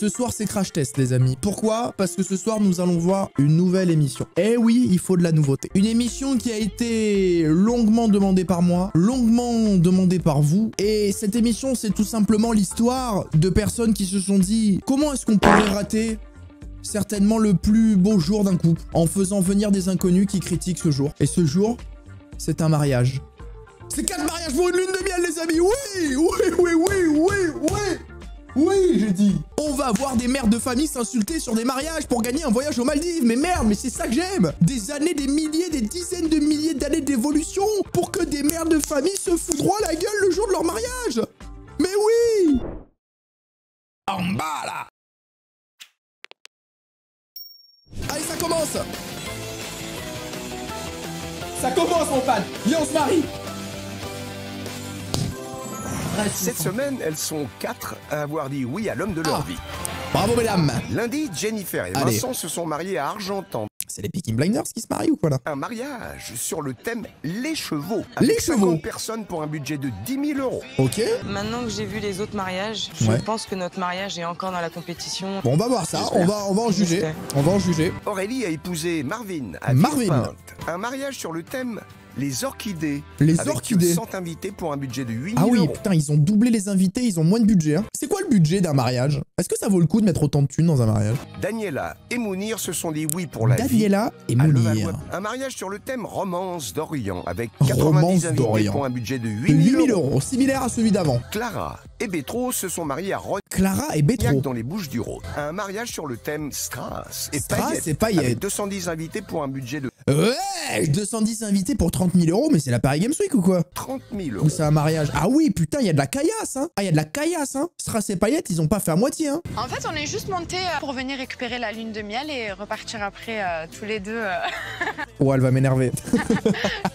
Ce soir, c'est Crash Test, les amis. Pourquoi? Parce que ce soir, nous allons voir une nouvelle émission. Eh oui, il faut de la nouveauté. Une émission qui a été longuement demandée par moi, longuement demandée par vous. Et cette émission, c'est tout simplement l'histoire de personnes qui se sont dit « Comment est-ce qu'on pourrait rater certainement le plus beau jour d'un couple en faisant venir des inconnus qui critiquent ce jour ?» Et ce jour, c'est un mariage. C'est 4 mariages pour une lune de miel, les amis. Oui, oui, oui, oui, oui, oui. Oui, j'ai dit. On va voir des mères de famille s'insulter sur des mariages pour gagner un voyage aux Maldives. Mais merde, mais c'est ça que j'aime. Des années, des milliers, des dizaines de milliers d'années d'évolution pour que des mères de famille se foudroient la gueule le jour de leur mariage. Mais oui. En bas, là. Allez, ça commence. Ça commence, mon fan. Viens, on se marie. Cette semaine, elles sont 4 à avoir dit oui à l'homme de leur vie. Bravo, mesdames. Lundi, Jennifer et Vincent se sont mariés à Argentan. C'est les Peaky Blinders qui se marient ou quoi là? Un mariage sur le thème les chevaux. Les avec chevaux. 50 personnes pour un budget de 10 000 €. Ok. Maintenant que j'ai vu les autres mariages, je pense que notre mariage est encore dans la compétition. Bon, on va voir ça. On va en juger. On va en juger. Aurélie a épousé Marvin à Marvin. Villepinte. Un mariage sur le thème les orchidées. Les avec orchidées. 100 invités pour un budget de 8 000 Ah oui, €. putain, ils ont doublé les invités, ils ont moins de budget. Hein. C'est quoi le budget d'un mariage? Est-ce que ça vaut le coup de mettre autant de thunes dans un mariage? Daniela et Mounir se sont dit oui pour la vie. Daniela et à Mounir. Levallois. Un mariage sur le thème Romance d'Orient avec Romance 90 invités d'Orient. pour un budget de 8 8 000 000 €. €, similaire à celui d'avant. Clara et Bétro se sont mariés à Rognac Clara et Bétro. dans les Bouches-du-Rhône. Un mariage sur le thème Strass et Strass et paillettes. paillettes. Avec 210 invités pour un budget de Ouais, 210 invités pour 30 000 €, mais c'est la Paris Games Week ou quoi? 30 000 Ou €. c'est un mariage? Ah oui, putain, il y a de la caillasse, hein. Ah, il y a de la caillasse, hein. Strass et paillettes, ils ont pas fait à moitié, hein. En fait, on est juste monté pour venir récupérer la lune de miel et repartir après tous les deux Oh, elle va m'énerver.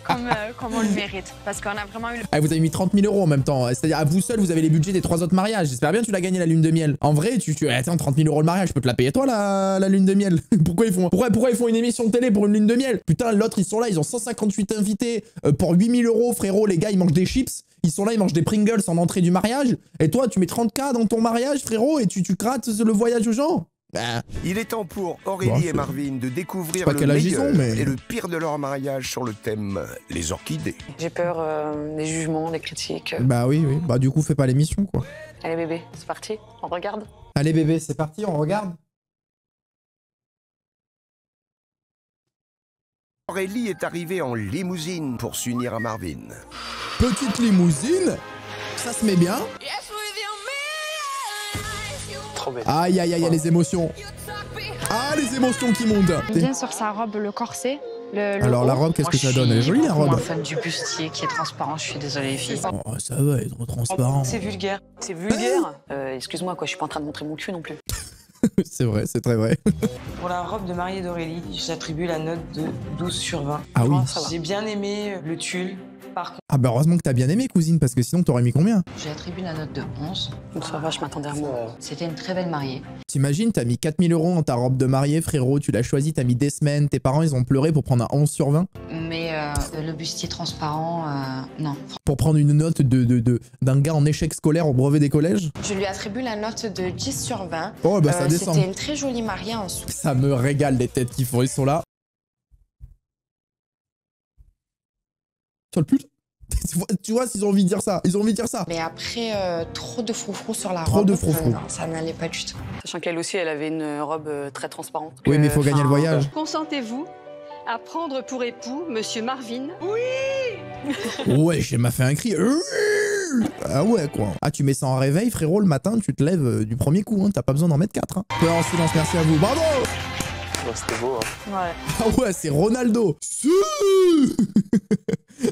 comme on le mérite. Parce qu'on a vraiment eu le... Ah, vous avez mis 30 000 € en même temps. C'est-à-dire, à vous seul, vous avez les budgets des 3 autres mariages. J'espère bien que tu l'as gagné la lune de miel. En vrai, attends, 30 000 € le mariage, je peux te la payer toi, la lune de miel. Pourquoi ils font une émission de télé pour une lune de miel? Putain, l'autre, ils sont là, ils ont 158 invités pour 8 000 €, frérot. Les gars, ils mangent des chips. Ils sont là, ils mangent des Pringles en entrée du mariage. Et toi, tu mets 30K dans ton mariage, frérot, et tu grattes le voyage aux gens. Bah. Il est temps pour Aurélie et Marvin de découvrir pas le quel âge ils meilleur ont, mais... et le pire de leur mariage sur le thème les orchidées. J'ai peur des jugements, des critiques. Bah oui, oui. Bah du coup, fais pas l'émission, quoi. Allez bébé, c'est parti, on regarde. Allez bébé, c'est parti, on regarde. Aurélie est arrivée en limousine pour s'unir à Marvin. Petite limousine, ça se met bien. Trop belle. Aïe, aïe, aïe, les émotions. Ah, les émotions qui montent. Bien sur sa robe, le corset. Alors, la robe, qu'est-ce que ça donne? Elle est jolie, la robe. Moi, fan du bustier qui est transparent, je suis désolée, les filles. Oh, ça va, être transparent. C'est vulgaire. C'est vulgaire. Excuse-moi, quoi, je suis pas en train de montrer mon cul non plus. C'est vrai, c'est très vrai. Pour la robe de mariée d'Aurélie, j'attribue la note de 12 sur 20. Ah oui. Ça va. J'ai bien aimé le tulle. Par contre, Ah bah heureusement que t'as bien aimé, cousine, parce que sinon t'aurais mis combien? J'ai attribué la note de 11. Donc ça va, je m'attendais à moi. C'était une très belle mariée. T'imagines, t'as mis 4 000 € dans ta robe de mariée, frérot, tu l'as choisi, t'as mis des semaines, tes parents ils ont pleuré pour prendre un 11 sur 20. Mais le bustier transparent, non. Pour prendre une note d'un gars en échec scolaire au brevet des collèges. Je lui attribue la note de 10 sur 20. Oh bah ça descend. C'était une très jolie mariée en dessous. Ça me régale les têtes qu'ils font, ils sont là. Sur le pute. Tu vois s'ils ont envie de dire ça, ils ont envie de dire ça. Mais après, trop de froufrou sur la robe. Trop de froufrou. Non, ça n'allait pas du tout. Sachant qu'elle aussi, elle avait une robe très transparente. Oui, mais il faut gagner le voyage. Consentez-vous à prendre pour époux Monsieur Marvin? Ouais, j'ai m'a fait un cri. Ah ouais, quoi. Ah, tu mets ça en réveil, frérot, le matin, tu te lèves du premier coup, hein. T'as pas besoin d'en mettre 4. Hein. Peur en silence, merci à vous. Bravo! C'était beau, hein. Ouais. Ah ouais, c'est Ronaldo.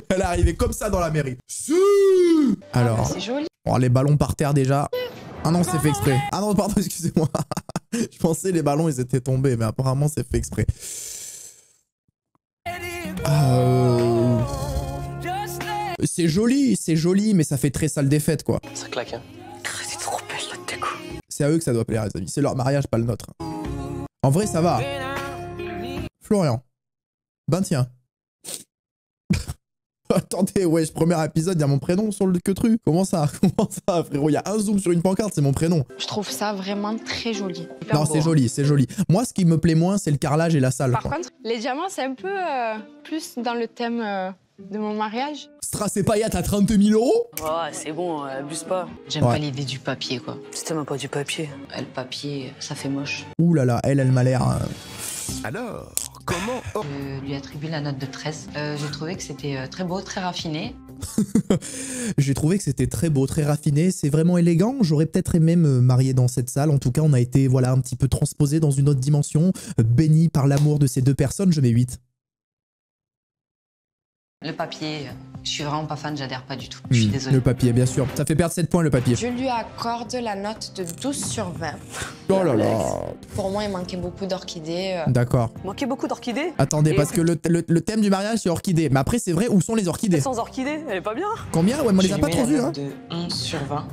Elle est arrivée comme ça dans la mairie. Alors, C'est joli. oh, les ballons par terre déjà. Ah non, c'est fait exprès. Ah non, pardon, excusez-moi. Je pensais les ballons, ils étaient tombés, mais apparemment, c'est fait exprès. C'est joli, mais ça fait très sale des fêtes, quoi. Ça claque, hein. C'est trop belle, la déco. C'est à eux que ça doit plaire, les amis. C'est leur mariage, pas le nôtre. En vrai, ça va. Florian. Ben tiens. Attendez, wesh, premier épisode, il y a mon prénom sur le queutru. Comment ça? Comment ça, frérot? Il y a un zoom sur une pancarte, c'est mon prénom. Je trouve ça vraiment très joli. Non, c'est joli, c'est joli. Moi, ce qui me plaît moins, c'est le carrelage et la salle. Par contre, les diamants, c'est un peu plus dans le thème de mon mariage. Strass et paillettes à 30 000 €? Oh, c'est bon, abuse pas. J'aime pas l'idée du papier, quoi. C'était même pas du papier. Le papier, ça fait moche. Ouh là là, elle m'a l'air... Alors, comment... Je lui attribue la note de 13. J'ai trouvé que c'était très beau, très raffiné. J'ai trouvé que c'était très beau, très raffiné, c'est vraiment élégant. J'aurais peut-être aimé me marier dans cette salle. En tout cas, on a été voilà un petit peu transposé dans une autre dimension. Béni par l'amour de ces deux personnes, je mets 8. Le papier, je suis vraiment pas fan, j'adhère pas du tout. Je suis désolée. Le papier, bien sûr. Ça fait perdre 7 points, le papier. Je lui accorde la note de 12 sur 20. Oh là là. Pour moi, il manquait beaucoup d'orchidées. D'accord. Manquait beaucoup d'orchidées. Attendez, Et parce que le thème du mariage, c'est orchidée. Mais après, c'est vrai, où sont les orchidées? Sans orchidées, elle est pas bien. Combien? Ouais, mais on les a pas trop vues, hein. De 11 sur 20.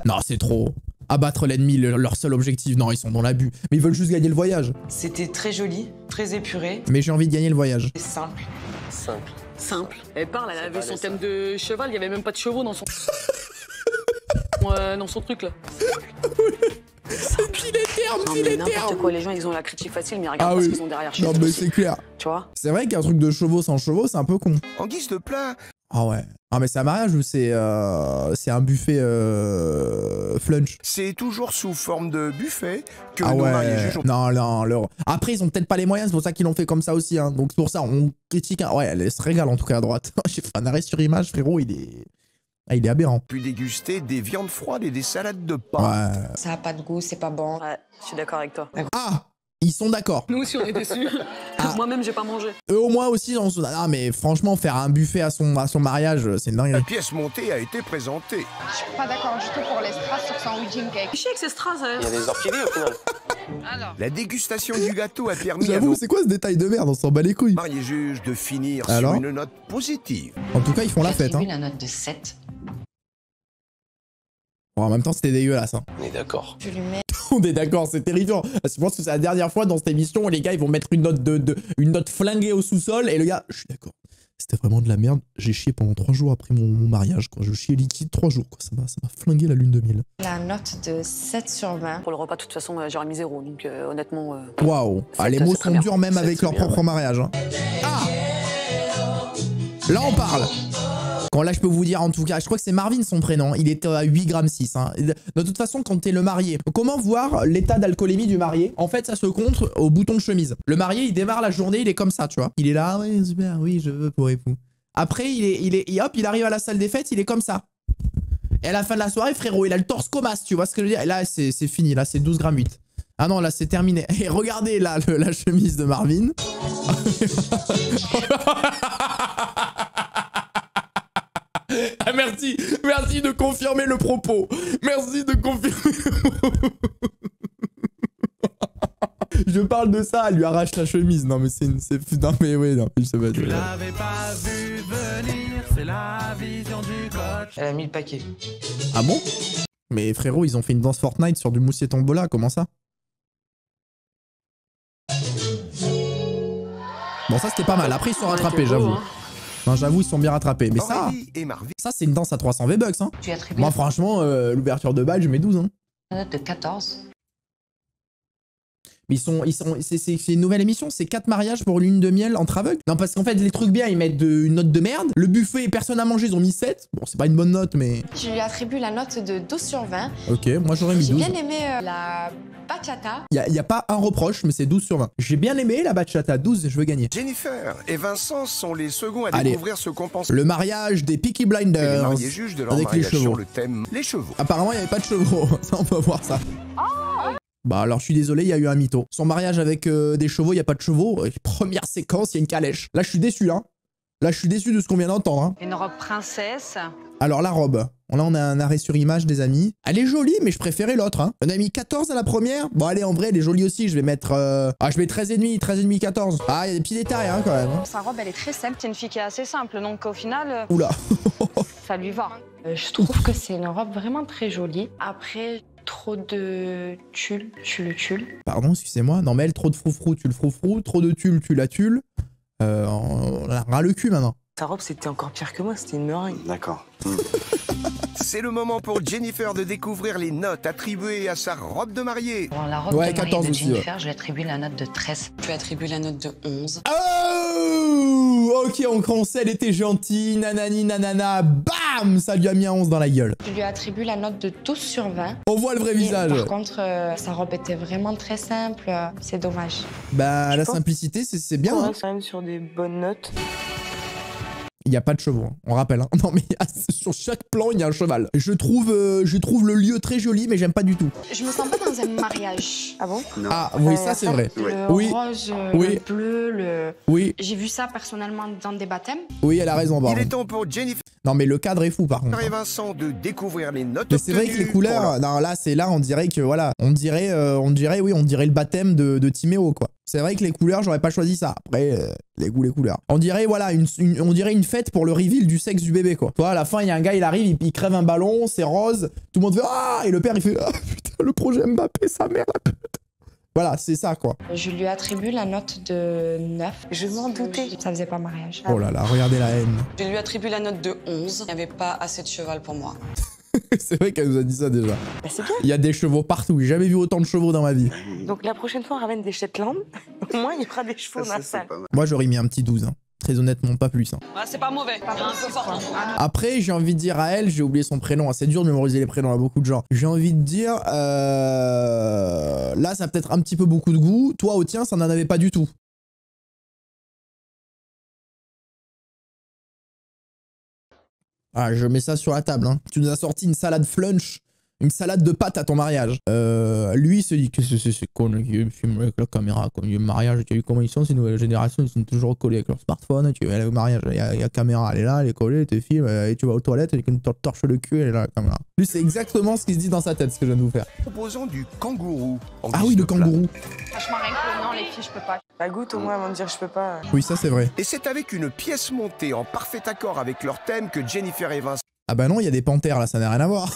Non, c'est trop. Abattre l'ennemi, leur seul objectif. Non, ils sont dans l'abus. Mais ils veulent juste gagner le voyage. C'était très joli, très épuré. Mais j'ai envie de gagner le voyage. Et simple. Simple. Elle parle, elle avait son thème de cheval, il y avait même pas de chevaux dans son... dans son truc, là. Puis les termes, Non, puis mais les n'importe termes. quoi, les gens, ils ont la critique facile, mais ils regardent Ah pas oui. ce qu'ils ont derrière chez Non, eux mais aussi. c'est clair. Tu vois? C'est vrai qu'un truc de chevaux sans chevaux, c'est un peu con. En guise de plat, Ah ouais. Ah mais c'est un mariage ou c'est un buffet flunch? c'est toujours sous forme de buffet que Ah nos mariés ouais. jugent. Non. Après, ils ont peut-être pas les moyens, c'est pour ça qu'ils l'ont fait comme ça aussi. Hein. Donc c'est pour ça, on critique. Ouais, elle se régale en tout cas à droite. J'ai fait un arrêt sur image, frérot, il est aberrant. Puis déguster des viandes froides et des salades de pain. Ouais. Ça a pas de goût, c'est pas bon. Ouais, je suis d'accord avec toi. Ah, ils sont d'accord. Nous aussi, on est déçus. Moi-même, j'ai pas mangé. Eux au moins aussi, ah mais franchement, faire un buffet à son mariage, c'est une La dinguerie. pièce montée a été présentée. Je suis pas d'accord du tout pour les strass sur son wedding cake. Je sais que c'est Strass, hein. Il y a des orchidées au final. La dégustation du gâteau a permis à J'avoue, nos c'est quoi ce détail de merde? On s'en bat les couilles. mariés juges de finir Alors sur une note positive. En tout cas, ils font la fête. Hein. J'attribue la note de 7. Bon, en même temps, c'était dégueulasse. Hein. On est d'accord. Je lui mets On est d'accord, c'est terrifiant. Je pense que c'est la dernière fois dans cette émission où les gars ils vont mettre une note flinguée au sous-sol et le gars, je suis d'accord. C'était vraiment de la merde. J'ai chié pendant 3 jours après mon mariage, quoi. Je chiais liquide 3 jours, quoi. Ça m'a flingué la lune de miel. la note de 7 sur 20. Pour le repas, de toute façon, j'aurais mis 0. Donc, honnêtement... Waouh. Ah, les mots c'est très sont bien. durs même avec C'est leur bien, propre mariage. Hein. Ah, là on parle. Quand là je peux vous dire en tout cas, je crois que c'est Marvin son prénom, il est à 8,6 g. Hein. De toute façon quand t'es le marié, comment voir l'état d'alcoolémie du marié? En fait ça se compte au bouton de chemise. Le marié il démarre la journée, il est comme ça tu vois. Il est là, ouais super, oui je veux pour époux. Après hop, il arrive à la salle des fêtes, il est comme ça. Et à la fin de la soirée frérot, il a le torse comasse, tu vois ce que je veux dire? Et là c'est fini, là c'est 12,8 g. Ah non là c'est terminé. Et regardez là la chemise de Marvin. Ah, merci de confirmer le propos. Merci de confirmer. Je parle de ça, elle lui arrache la chemise. Non mais non mais oui, non, je sais pas. Tu l'avais pas vu venir, c'est la vision du coach. Elle a mis le paquet. Ah bon? Mais frérot, ils ont fait une danse Fortnite sur du moussier tombola, comment ça? Bon ça c'était pas mal, après ils sont rattrapés j'avoue. Hein. Non j'avoue ils sont bien rattrapés, mais ça... Aurélie et Marvin. Ça c'est une danse à 300 V-Bucks hein. Tu attribues Moi franchement, l'ouverture de balle je mets 12 hein. la note de 14. Mais c'est une nouvelle émission, c'est 4 mariages pour lune de miel entre aveugles. Non parce qu'en fait les trucs bien ils mettent une note de merde. Le buffet personne à manger ils ont mis 7. Bon c'est pas une bonne note mais... Je lui attribue la note de 12 sur 20. Ok, moi j'aurais mis J'ai 12. bien aimé la bachata. Y a pas un reproche mais c'est 12 sur 20. J'ai bien aimé la bachata, 12 je veux gagner. Jennifer et Vincent sont les seconds à Allez. découvrir ce qu'on pense. Le mariage des Peaky Et les Blinders. mariés juges de leur avec les mariage chevaux. sur le thème les chevaux. Apparemment il n'y avait pas de chevaux. Ça on peut voir ça. Bah alors je suis désolé, il y a eu un mytho. Son mariage avec des chevaux, il n'y a pas de chevaux. Première séquence, il y a une calèche. Là je suis déçu hein. Là je suis déçu de ce qu'on vient d'entendre hein. Une robe princesse. Alors la robe, là on a un arrêt sur image des amis. Elle est jolie mais je préférais l'autre hein. On a mis 14 à la première. Bon allez en vrai elle est jolie aussi, je vais mettre... je mets 13,5, 14. Ah il y a des petits détails hein quand même. Hein. Sa robe, elle est très simple. C'est une fille qui est assez simple, donc au final, Oula. ça lui va. Je trouve que c'est une robe vraiment très jolie. Après, trop de tulle, tu le tulle. Pardon, excusez-moi. Non mais elle, trop de froufrou, tu le froufrou. Trop de tulle, tu la tulle. On a ras le cul maintenant. Sa robe, c'était encore pire que moi, c'était une meringue. D'accord. C'est le moment pour Jennifer de découvrir les notes attribuées à sa robe de mariée. Pour la robe Ouais, de mariée 14 de aussi, Jennifer, je lui attribue la note de 13. Je lui attribue la note de 11. Oh, ok, on sait, elle était gentille, nanani, nanana, bam, ça lui a mis un 11 dans la gueule. Je lui attribue la note de 12 sur 20. On voit le vrai Et visage. par contre, sa robe était vraiment très simple. C'est dommage. Bah, la pense- simplicité, c'est bien. On Hein. reste quand même sur des bonnes notes. Il n'y a pas de chevaux, hein, on rappelle. Hein. Non, mais sur chaque plan, il y a un cheval. Je trouve le lieu très joli, mais j'aime pas du tout. Je me sens pas dans un mariage. Ah bon? Ah, oui, ça, c'est vrai. Le Oui. rose, Oui. le bleu, le... Oui, J'ai vu ça personnellement dans des baptêmes. oui, elle a raison, Il Baron. est temps pour Jennifer Non, mais le cadre est fou, par contre. et Vincent de découvrir les notes Mais c'est vrai que les obtenues pour leur- couleurs, non, là, on dirait que, voilà, on dirait le baptême de Timéo, quoi. C'est vrai que les couleurs, j'aurais pas choisi ça. Après, les goûts, les couleurs. On dirait, voilà, on dirait une fête pour le reveal du sexe du bébé, quoi. Tu vois, à la fin, il y a un gars, il arrive, il crève un ballon, c'est rose, tout le monde fait « Ah !» et le père, il fait « Ah, putain, le projet Mbappé, sa mère, la pute !» Voilà, c'est ça, quoi. Je lui attribue la note de 9. Je m'en doutais. Ça faisait pas mariage. Oh là là, regardez la haine. Je lui attribue la note de 11. Il n'y avait pas assez de cheval pour moi. C'est vrai qu'elle nous a dit ça déjà. Bah, c'est bien. Il y a des chevaux partout, j'ai jamais vu autant de chevaux dans ma vie. Donc la prochaine fois, on ramène des Shetland. Au moins, il y aura des chevaux dans la salle. Moi, j'aurais mis un petit 12, hein. Très honnêtement, pas plus. Hein. Ah, c'est pas mauvais. Un peu fort. Après, j'ai envie de dire à elle, j'ai oublié son prénom, hein. C'est dur de mémoriser les prénoms à beaucoup de gens. J'ai envie de dire, là, ça a peut-être un petit peu beaucoup de goût. Toi, au tien, ça n'en avait pas du tout. Ah, je mets ça sur la table. Hein. Tu nous as sorti une salade flunch, une salade de pâtes à ton mariage. Lui, il se dit que c'est con qui filme avec la caméra. Comme le mariage, tu as vu comment ils sont, ces nouvelles générations, ils sont toujours collés avec leur smartphone. Tu vas aller au mariage, il y a la caméra, elle est là, elle est collée, elle te filme, et tu vas aux toilettes, avec une torche le cul, elle est là, la caméra. Lui, c'est exactement ce qui se dit dans sa tête, ce que je viens de vous faire. proposant du kangourou. en Ah guise oui, de le plat. kangourou. Franchement, rien que le nom, les filles, je peux pas. Bah goûte au moins avant de dire je peux pas. Oui, ça, c'est vrai. Et c'est avec une pièce montée en parfait accord avec leur thème que Jennifer et Vincent Ah bah non, il y a des panthères là, ça n'a rien à voir.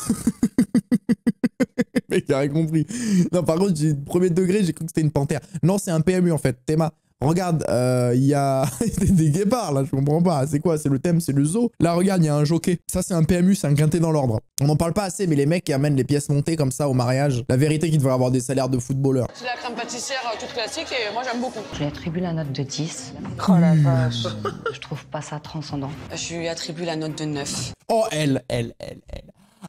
Mec, il a rien compris. Non, par contre, premier degré, j'ai cru que c'était une panthère. Non, c'est un PMU en fait. Théma. Regarde, il y a des guépards là, je comprends pas. C'est quoi? C'est le thème, c'est le zoo. Là, regarde, il y a un jockey. Ça, c'est un PMU, c'est un quintet dans l'ordre. On n'en parle pas assez, mais les mecs qui amènent les pièces montées comme ça au mariage, la vérité, qu'ils devraient avoir des salaires de footballeurs. C'est la crème pâtissière toute classique et moi j'aime beaucoup. Je lui attribue la note de 10. Oh la vache. Je trouve pas ça transcendant. Je lui attribue la note de 9. Oh, elle.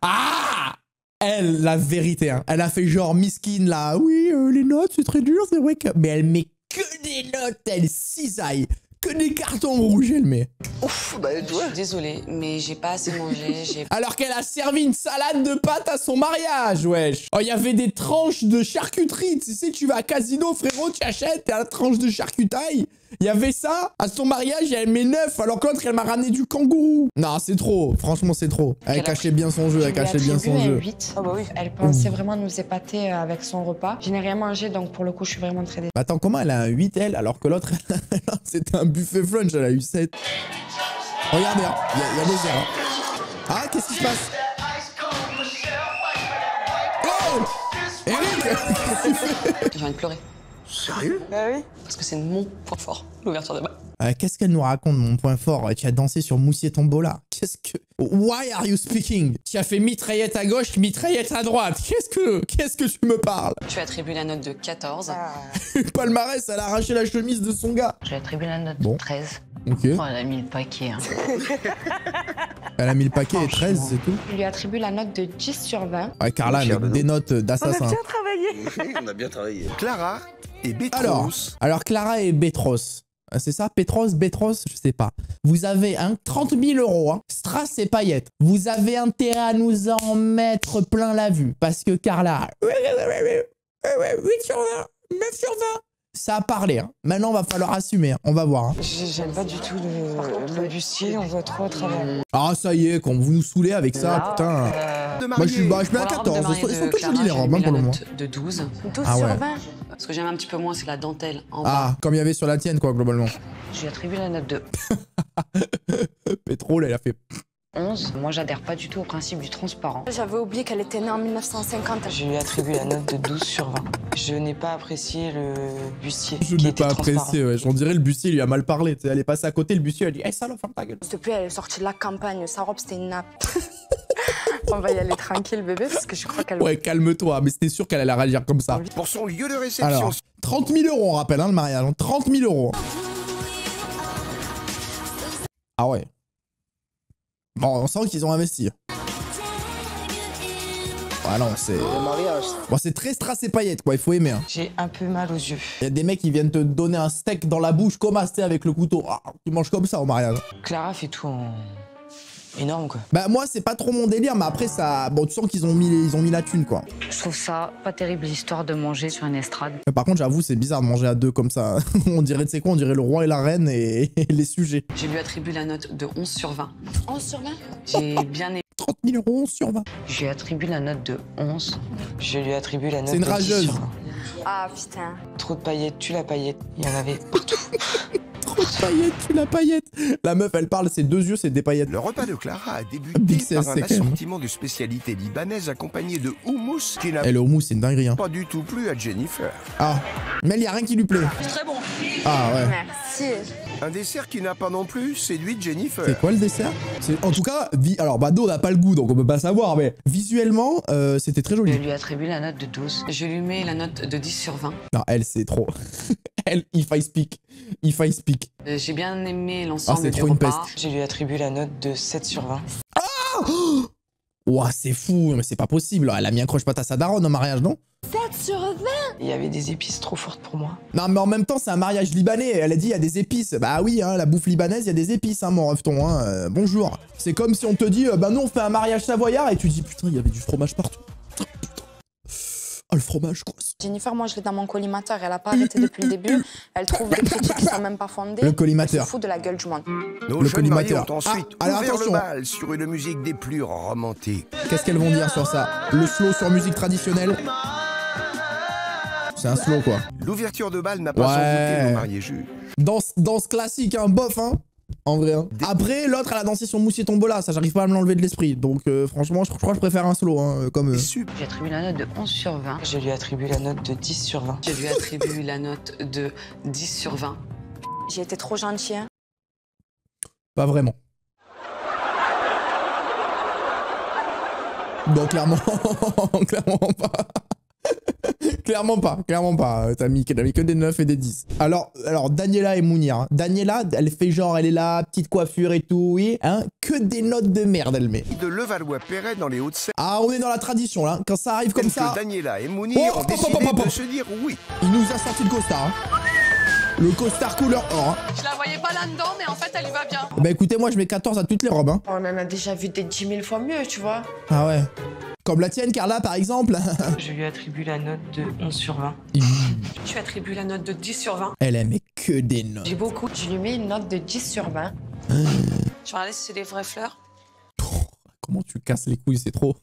Ah! Elle, la vérité, hein. Elle a fait genre miskin là. Oui, les notes, c'est très dur, c'est vrai que. Mais elle met que des notes, elle cisaille. Que des cartons rouges, elle met. Ouf, bah Je suis désolée, mais j'ai pas assez mangé. Alors qu'elle a servi une salade de pâtes à son mariage, wesh. Oh, il y avait des tranches de charcuterie. Tu sais, tu vas à Casino, frérot, tu achètes la tranche de charcutaille. Il y avait ça à son mariage, elle met 9, alors que l'autre, elle m'a ramené du kangourou. Non, c'est trop. Franchement, c'est trop. Elle cachait bien son jeu, elle cachait bien son jeu. 8. Ah bah oui. Elle pensait vraiment nous épater avec son repas. Je n'ai rien mangé, donc pour le coup, je suis vraiment très déçue. Attends, comment elle a un 8, elle, alors que l'autre, c'était un buffet flunch, elle a eu 7. Regardez, hein, il y a des airs. Hein. Ah, qu'est-ce qui se passe? Oh Eric, qu'est-ce que tu fais? Je viens de pleurer. Sérieux? Bah oui. Parce que c'est mon point fort, l'ouverture de bain. Qu'est-ce qu'elle nous raconte, mon point fort? Tu as dansé sur Moussier Tombola. Qu'est-ce que... Why are you speaking? Tu as fait mitraillette à gauche, mitraillette à droite. Qu'est-ce que tu me parles? Je lui attribue la note de 14. Ah. Palmarès, elle a arraché la chemise de son gars. Je lui attribue la note Bon. de 13. Ok. Oh, elle a mis le paquet. Hein. Elle a mis le paquet et 13, c'est tout. Je lui attribue la note de 10 sur 20. Ouais, Carla, avec des notes On a d'assassin. bien travaillé. On a bien travaillé. Clara et Bétros. Alors Clara et Bétros. C'est ça, Bétros, je sais pas. Vous avez 30 000 euros, hein, strass et paillettes. Vous avez intérêt à nous en mettre plein la vue. Parce que Carla, 8 sur 20, 9 sur 20. Ça a parlé, hein. Maintenant, va falloir assumer, hein. On va voir. Hein. J'aime pas du tout le bustier, on voit trop à travers. Ah, ça y est, quand vous nous saoulez avec ça, Là, putain. De Moi, je mets un 14. Ils sont pas jolis, les robes, hein, pour le moment. De 12. 12 Ah sur ouais. 20. Ce que j'aime un petit peu moins, c'est la dentelle en bas. Ah, comme il y avait sur la tienne, quoi, globalement. Je lui attribue la note de... Pétrole, elle a fait... 11. Moi, j'adhère pas du tout au principe du transparent. J'avais oublié qu'elle était née en 1950. Je lui attribue la note de 12 sur 20. Je n'ai pas apprécié le bustier. Je n'ai pas apprécié, ouais. J'en dirais le bustier lui a mal parlé. T'sais, elle est passée à côté, le bustier, elle a dit « Hey, salope, ferme ta gueule !» Depuis, elle est sortie de la campagne. Sa robe, c'était une nappe. On va y aller tranquille, bébé, parce que je crois qu'elle... Ouais, calme-toi, mais c'était sûr qu'elle allait réagir comme ça. Pour son lieu de réception. Alors, 30 000 €, on rappelle, hein, le mariage. 30 000 €. Ah ouais. Bon, on sent qu'ils ont investi. Ah non, c'est... Bon, c'est très strass et paillettes, quoi. Il faut aimer. Hein. J'ai un peu mal aux yeux. Il y a des mecs qui viennent te donner un steak dans la bouche comme ça, avec le couteau. Ah, tu manges comme ça au mariage. Clara fait tout en... énorme, quoi. Bah moi, c'est pas trop mon délire, mais après, ça... Bon, tu sens qu'ils ont mis la thune, quoi. Je trouve ça pas terrible, l'histoire de manger sur une estrade. Mais par contre, j'avoue, c'est bizarre de manger à deux comme ça. On dirait, tu sais quoi, on dirait le roi et la reine et les sujets. Je lui attribue la note de 11 sur 20. 11 sur 20? J'ai bien aimé. 30 000 € 11 sur 20. Je lui attribue la note de 11. Je lui attribue la note C'est une de 10 rageuse. sur 20. Ah, putain. Trop de paillettes, tue la paillette. Il y en avait partout. Trop de paillettes, tu la paillette. La meuf, elle parle, ses deux yeux, c'est des paillettes. Le repas de Clara a débuté Big par CSC, un quand même. assortiment de spécialités libanaises accompagné de houmous qui n'a Elle est au mousse, c'est une dinguerie. Hein. pas du tout plu à Jennifer. Ah, mais il y a rien qui lui plaît. Très bon. Ah ouais. Merci. Un dessert qui n'a pas non plus séduit Jennifer. C'est quoi le dessert? En tout cas, alors Bado n'a pas le goût, donc on peut pas savoir, mais visuellement, c'était très Je joli. lui attribue la note de 12. Je lui mets la note de 10 sur 20. Non, elle, c'est trop. Elle, if I speak. If I speak. J'ai bien aimé Ah, l'ensemble c'est du trop une repas. peste. Je lui attribue la note de 7 sur 20. Ouah, c'est fou, mais c'est pas possible. Elle a mis un croche-patte à sa daronne au mariage, non? 7 sur 20? Il y avait des épices trop fortes pour moi. Non, mais en même temps, c'est un mariage libanais. Elle a dit, il y a des épices. Bah oui, hein, la bouffe libanaise, il y a des épices, hein, mon refton. Hein. Bonjour. C'est comme si on te dit, bah nous, on fait un mariage savoyard, et tu dis, putain, il y avait du fromage partout. Oh, le fromage, quoi. Jennifer, moi, je l'ai dans mon collimateur. Elle a pas arrêté depuis le début. Elle trouve des critiques qui sont même pas fondées. Le collimateur. Elle se fout de la gueule du monde. Nos Le jeunes mariés collimateur. ont ensuite Ah, alors ouvert attention. le bal sur une musique des plus romantiques. Qu'est-ce qu'elles vont dire sur ça? Le slow sur musique traditionnelle? C'est un slow, quoi. L'ouverture de bal n'a pas sans Ouais. doute nos mariés jugent. Danse classique, hein, bof, hein. En vrai. Hein. Après, l'autre, elle a dansé sur Moussier Tombola. Ça, j'arrive pas à me l'enlever de l'esprit. Donc, franchement, je crois que je préfère un slow, hein, comme eux. Super. Je lui attribue la note de 11 sur 20. Je lui attribue la note de 10 sur 20. Je lui attribue la note de 10 sur 20. J'ai été trop gentille, hein. Pas vraiment. Donc, clairement, clairement pas. Clairement pas. T'as mis que des 9 et des 10. Alors Daniela et Mounir. Hein. Daniela, elle fait genre, elle est là, petite coiffure et tout, oui. Hein, que des notes de merde, elle met. De Levallois-Perret dans les Hauts-de-Seine. Ah, on est dans la tradition, là. Quand ça arrive comme ça, Que Daniela et Mounir Oh, ont hop, décidé hop, hop, hop. de se dire oui. il nous a sorti le costard. Hein. Le costard couleur or. Hein. Je la voyais pas là-dedans, mais en fait, elle y va bien. Bah écoutez, moi, je mets 14 à toutes les robes. Hein. On en a déjà vu des 10 000 fois mieux, tu vois. Ah ouais. Comme la tienne, Carla, par exemple. Je lui attribue la note de 11 sur 20. Je lui attribue la note de 10 sur 20. Elle aimait que des notes. J'ai beaucoup. Je lui mets une note de 10 sur 20. Je vais regarder si c'est des vraies fleurs. Comment tu casses les couilles, c'est trop.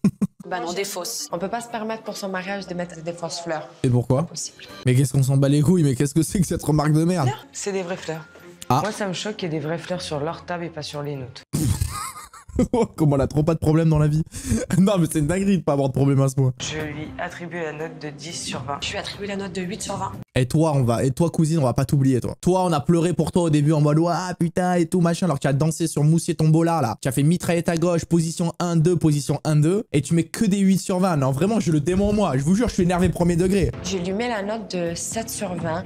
Bah non, des fausses. On peut pas se permettre pour son mariage de mettre des fausses fleurs. Et pourquoi? Possible. Mais qu'est-ce qu'on s'en bat les couilles? Mais qu'est-ce que c'est que cette remarque de merde? C'est des vraies fleurs. Ah. Moi, ça me choque qu'il y ait des vraies fleurs sur leur table et pas sur les nôtres. Comment elle a trop pas de problème dans la vie? Non, mais c'est une dinguerie de pas avoir de problème à ce point. Je lui attribue la note de 10 sur 20. Je lui attribue la note de 8 sur 20. Et toi, cousine, on va pas t'oublier, toi. Toi, on a pleuré pour toi au début en mode, ah putain, et tout, machin, alors que tu as dansé sur Moussier Tombola, là. Tu as fait mitraillette à gauche, position 1-2, position 1-2, et tu mets que des 8 sur 20. Non, vraiment, j'ai le démon en moi. Je vous jure, je suis énervé premier degré. Je lui mets la note de 7 sur 20.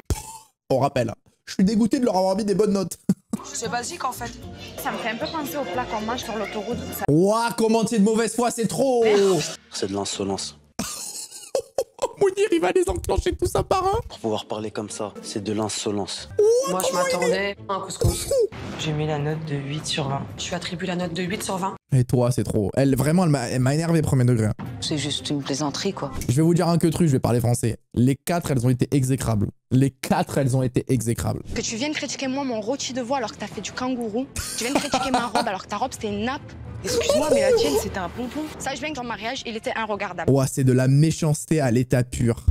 On rappelle. Je suis dégoûté de leur avoir mis des bonnes notes. C'est basique, en fait. Ça me fait un peu penser au plat qu'on mange sur l'autoroute. Ouah, comment t'es de mauvaise foi, c'est trop. C'est de l'insolence. Mounir, il va les enclencher tout ça par un. Pour pouvoir parler comme ça, c'est de l'insolence. Moi, je m'attendais à un couscous. J'ai mis la note de 8 sur 20. Je lui attribue la note de 8 sur 20. Et toi, c'est trop. Elle, vraiment, elle m'a énervé premier degré. C'est juste une plaisanterie, quoi. Je vais vous dire un que truc, je vais parler français. Les 4, elles ont été exécrables. Les 4, elles ont été exécrables. Que tu viennes critiquer moi mon rôti de voix alors que t'as fait du kangourou. Tu viennes critiquer ma robe alors que ta robe c'était une nappe. Excuse-moi, mais la tienne, c'était un pompon. Sache bien que ton mariage, il était inregardable. Ouah, c'est de la méchanceté à l'état pur.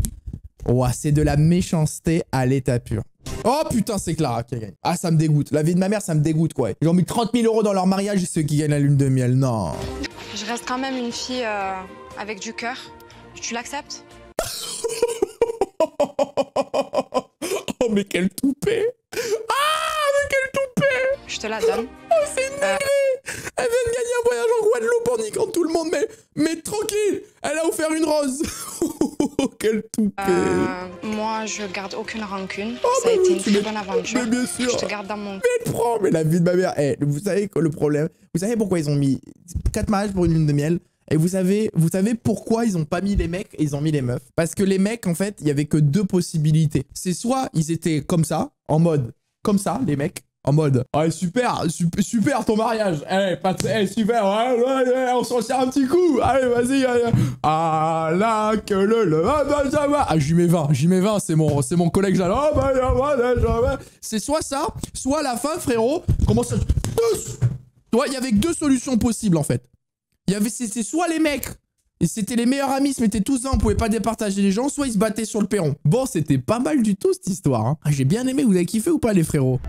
Ouah, c'est de la méchanceté à l'état pur. Oh putain, c'est Clara qui gagne. Ah, ça me dégoûte. La vie de ma mère, ça me dégoûte, quoi. Ils ont mis 30 000 € dans leur mariage et ceux qui gagnent la lune de miel. Non. Je reste quand même une fille avec du cœur. Tu l'acceptes? Oh, mais quel toupet. Ah, mais quel toupet. Je te la donne. Oh, c'est une dinguerie. Elle vient de gagner un voyage en Guadeloupe en niquant tout le monde, mais tranquille. Elle a offert une rose. Oh, quel toupet. Moi, je garde aucune rancune. Ça a été une très bonne aventure. Mais bien sûr. Je te garde dans mon... Mais prends, mais la vie de ma mère. Eh, vous savez que le problème... Vous savez pourquoi ils ont mis 4 mariages pour une lune de miel? Et vous savez pourquoi ils ont pas mis les mecs et ils ont mis les meufs? Parce que les mecs, en fait, il y avait que 2 possibilités. C'est soit ils étaient comme ça, en mode... Comme ça, les mecs. En mode, ouais, super ton mariage. Super, ouais, on s'en sert un petit coup. Allez, vas-y. Ah là, que ah, j'y mets 20, c'est mon collègue Jeanne. C'est soit ça, soit à la fin, frérot, comment ça... Tu vois, il y avait que 2 solutions possibles, en fait. C'est soit les mecs, et c'était les meilleurs amis, se mettaient tous là, on pouvait pas départager les gens, soit ils se battaient sur le perron. Bon, c'était pas mal du tout, cette histoire. Hein. Ah, j'ai bien aimé, vous avez kiffé ou pas, les frérots?